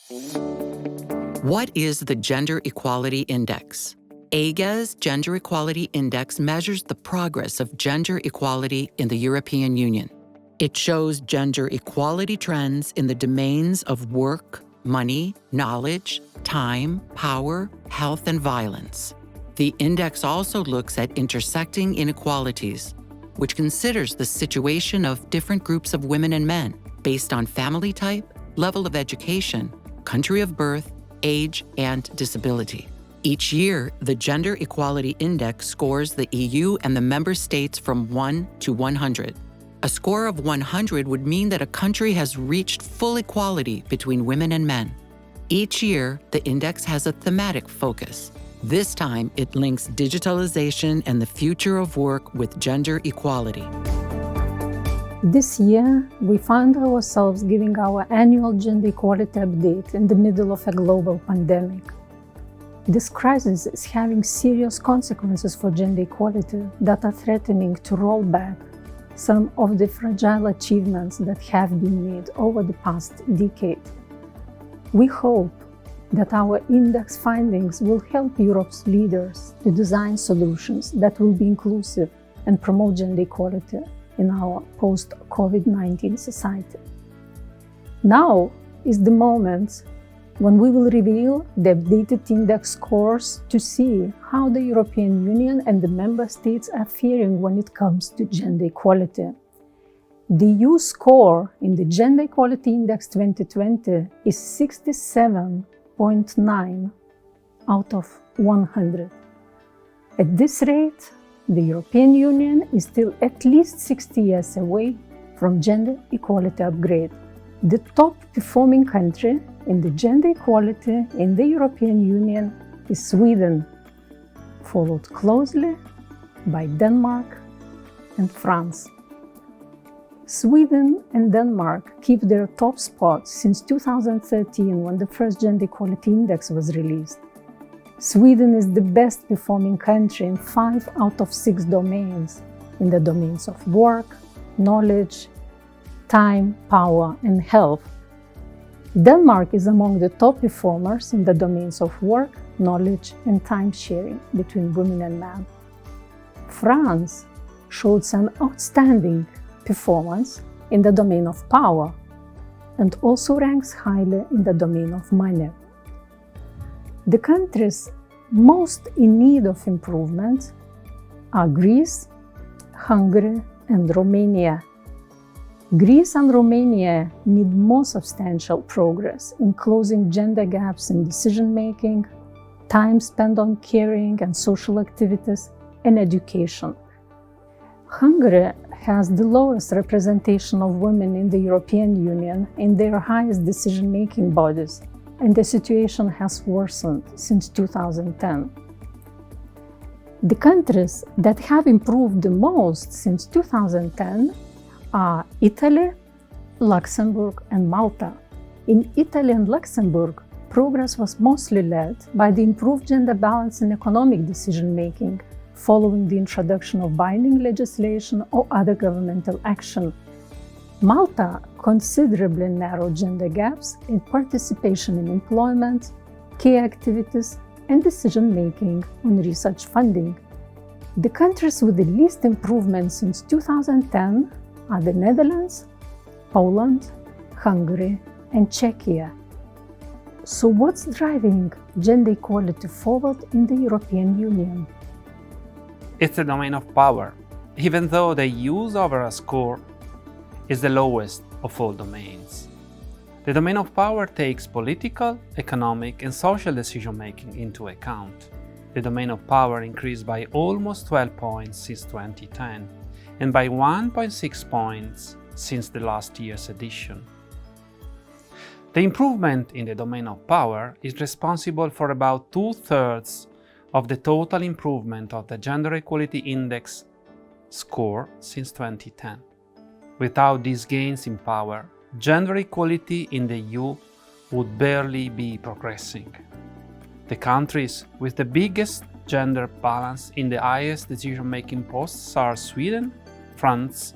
What is the Gender Equality Index? EIGE's Gender Equality Index measures the progress of gender equality in the European Union. It shows gender equality trends in the domains of work, money, knowledge, time, power, health, and violence. The index also looks at intersecting inequalities, which considers the situation of different groups of women and men based on family type, level of education, country of birth, age, and disability. Each year, the Gender Equality Index scores the EU and the member states from 1 to 100. A score of 100 would mean that a country has reached full equality between women and men. Each year, the index has a thematic focus. This time, it links digitalization and the future of work with gender equality. This year, we found ourselves giving our annual gender equality update in the middle of a global pandemic. This crisis is having serious consequences for gender equality that are threatening to roll back some of the fragile achievements that have been made over the past decade. We hope that our index findings will help Europe's leaders to design solutions that will be inclusive and promote gender equality in our post-COVID-19 society. Now is the moment when we will reveal the updated index scores to see how the European Union and the member states are faring when it comes to gender equality. The EU score in the Gender Equality Index 2020 is 67.9 out of 100. At this rate, the European Union is still at least 60 years away from gender equality upgrade. The top performing country in the gender equality in the European Union is Sweden, followed closely by Denmark and France. Sweden and Denmark keep their top spots since 2013, when the first Gender Equality Index was released. Sweden is the best performing country in 5 out of 6 domains, in the domains of work, knowledge, time, power, and health. Denmark is among the top performers in the domains of work, knowledge, and time sharing between women and men. France showed an outstanding performance in the domain of power and also ranks highly in the domain of money. The countries most in need of improvement are Greece, Hungary, and Romania. Greece and Romania need more substantial progress in closing gender gaps in decision-making, time spent on caring and social activities, and education. Hungary has the lowest representation of women in the European Union in their highest decision-making bodies, and the situation has worsened since 2010. The countries that have improved the most since 2010 are Italy, Luxembourg, and Malta. In Italy and Luxembourg, progress was mostly led by the improved gender balance in economic decision-making, following the introduction of binding legislation or other governmental action. Malta considerably narrowed gender gaps in participation in employment, care activities, and decision-making on research funding. The countries with the least improvement since 2010 are the Netherlands, Poland, Hungary, and Czechia. So what's driving gender equality forward in the European Union? It's the domain of power, even though the EU's overall score is the lowest of all domains. The domain of power takes political, economic, and social decision-making into account. The domain of power increased by almost 12 points since 2010, and by 1.6 points since the last year's edition. The improvement in the domain of power is responsible for about 2/3 of the total improvement of the Gender Equality Index score since 2010. Without these gains in power, gender equality in the EU would barely be progressing. The countries with the biggest gender balance in the highest decision-making posts are Sweden, France,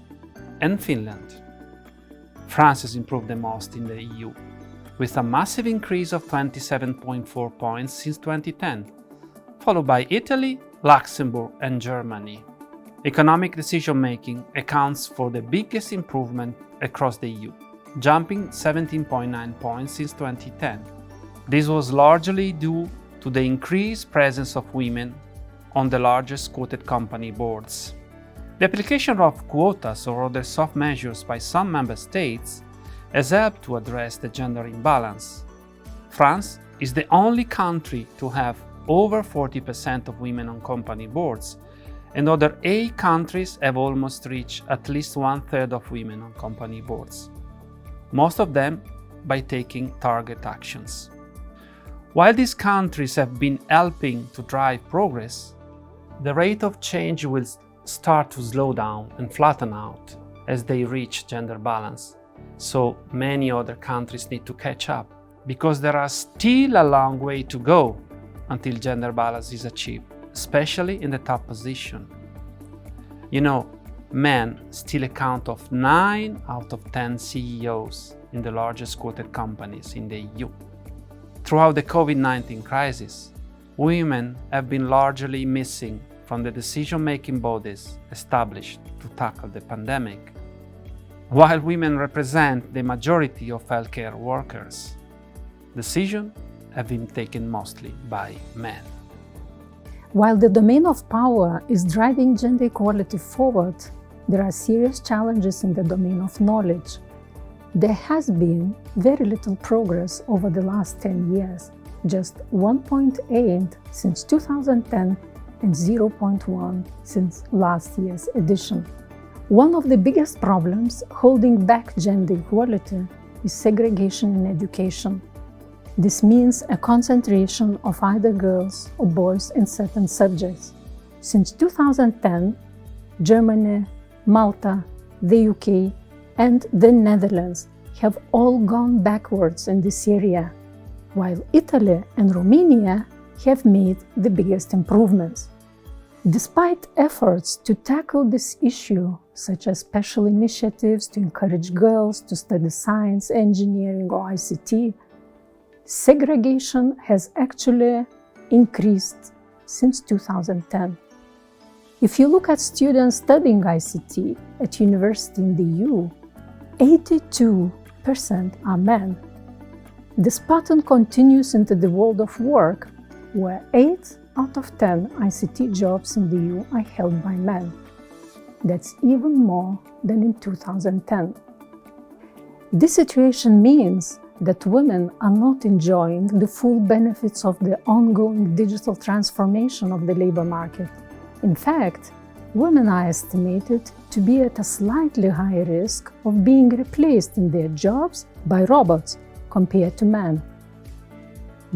and Finland. France has improved the most in the EU. with a massive increase of 27.4 points since 2010, followed by Italy, Luxembourg, and Germany. Economic decision-making accounts for the biggest improvement across the EU, jumping 17.9 points since 2010. This was largely due to the increased presence of women on the largest quoted company boards. The application of quotas or other soft measures by some member states has helped to address the gender imbalance. France is the only country to have over 40% of women on company boards, and other 8 countries have almost reached at least 1/3 of women on company boards, most of them by taking target actions. While these countries have been helping to drive progress, the rate of change will start to slow down and flatten out as they reach gender balance. So many other countries need to catch up, because there are still a long way to go until gender balance is achieved, especially in the top position. You know, men still account of 9 out of 10 CEOs in the largest quoted companies in the EU. Throughout the COVID-19 crisis, women have been largely missing from the decision-making bodies established to tackle the pandemic. While women represent the majority of healthcare workers, decisions have been taken mostly by men. While the domain of power is driving gender equality forward, there are serious challenges in the domain of knowledge. There has been very little progress over the last 10 years, just 1.8 since 2010 and 0.1 since last year's edition. One of the biggest problems holding back gender equality is segregation in education. This means a concentration of either girls or boys in certain subjects. Since 2010, Germany, Malta, the UK, and the Netherlands have all gone backwards in this area, while Italy and Romania have made the biggest improvements. Despite efforts to tackle this issue, such as special initiatives to encourage girls to study science, engineering, or ICT, segregation has actually increased since 2010. If you look at students studying ICT at university in the EU, 82% are men. This pattern continues into the world of work, where 8 out of 10 ICT jobs in the EU are held by men. That's even more than in 2010. This situation means that women are not enjoying the full benefits of the ongoing digital transformation of the labor market. In fact, women are estimated to be at a slightly higher risk of being replaced in their jobs by robots compared to men.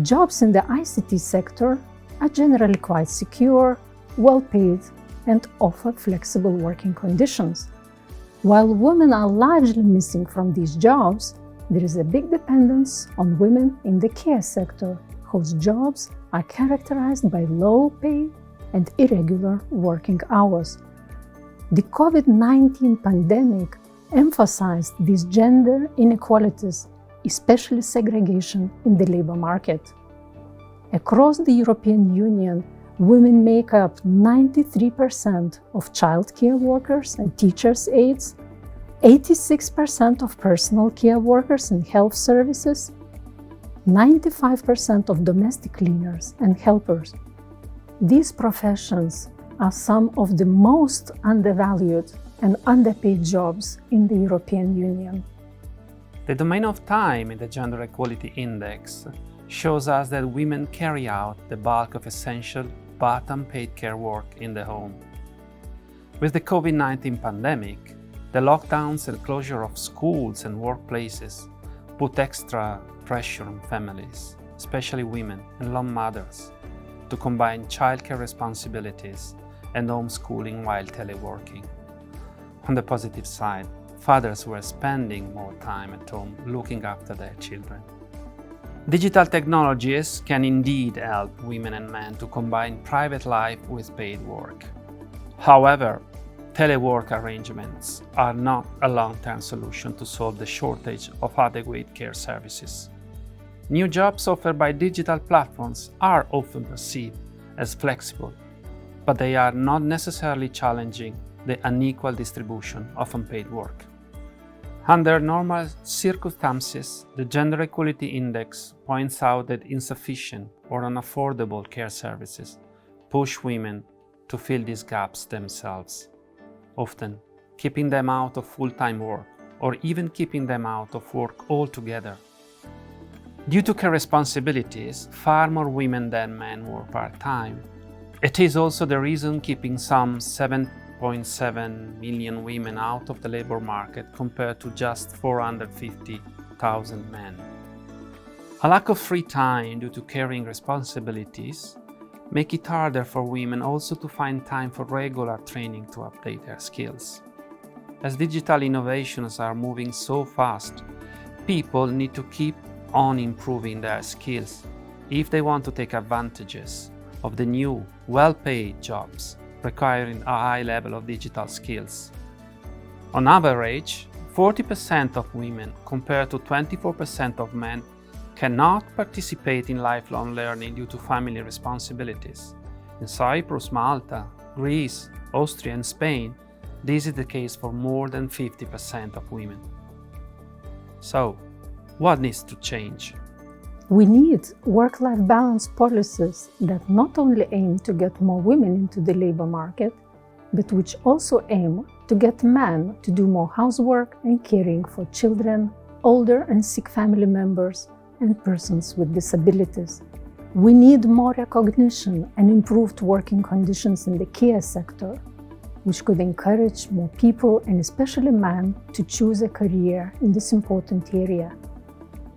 Jobs in the ICT sector are generally quite secure, well-paid, and offer flexible working conditions. While women are largely missing from these jobs, there is a big dependence on women in the care sector, whose jobs are characterized by low pay and irregular working hours. The COVID-19 pandemic emphasized these gender inequalities, especially segregation in the labor market. Across the European Union, women make up 93% of childcare workers and teachers' aides, 86% of personal care workers and health services, 95% of domestic cleaners and helpers. These professions are some of the most undervalued and underpaid jobs in the European Union. The domain of time in the Gender Equality Index shows us that women carry out the bulk of essential but unpaid care work in the home. With the COVID-19 pandemic, the lockdowns and closure of schools and workplaces put extra pressure on families, especially women and lone mothers, to combine childcare responsibilities and homeschooling while teleworking. On the positive side, fathers were spending more time at home looking after their children. Digital technologies can indeed help women and men to combine private life with paid work. However, telework arrangements are not a long-term solution to solve the shortage of adequate care services. New jobs offered by digital platforms are often perceived as flexible, but they are not necessarily challenging the unequal distribution of unpaid work. Under normal circumstances, the Gender Equality Index points out that insufficient or unaffordable care services push women to fill these gaps themselves, often keeping them out of full-time work or even keeping them out of work altogether. Due to care responsibilities, far more women than men work part-time. It is also the reason keeping some 7.7 million women out of the labor market compared to just 450,000 men. A lack of free time due to caring responsibilities make it harder for women also to find time for regular training to update their skills. As digital innovations are moving so fast, people need to keep on improving their skills if they want to take advantages of the new, well-paid jobs requiring a high level of digital skills. On average, 40% of women compared to 24% of men cannot participate in lifelong learning due to family responsibilities. In Cyprus, Malta, Greece, Austria, and Spain, this is the case for more than 50% of women. So, what needs to change? We need work-life balance policies that not only aim to get more women into the labor market, but which also aim to get men to do more housework and caring for children, older and sick family members, and persons with disabilities. We need more recognition and improved working conditions in the care sector, which could encourage more people, and especially men, to choose a career in this important area.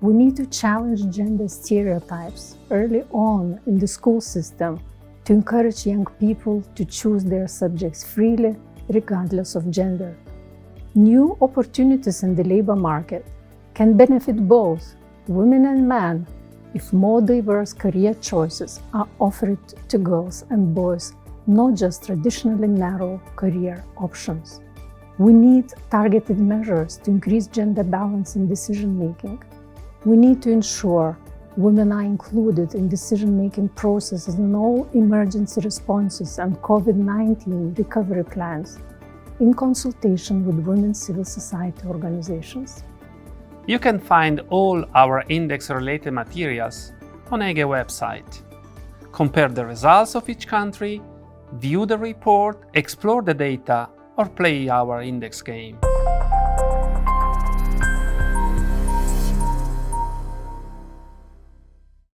We need to challenge gender stereotypes early on in the school system to encourage young people to choose their subjects freely, regardless of gender. New opportunities in the labor market can benefit both women and men if more diverse career choices are offered to girls and boys, not just traditionally narrow career options. We need targeted measures to increase gender balance in decision-making. We need to ensure women are included in decision-making processes in all emergency responses and COVID-19 recovery plans, in consultation with women's civil society organizations. You can find all our index-related materials on EIGE website. Compare the results of each country, view the report, explore the data, or play our index game.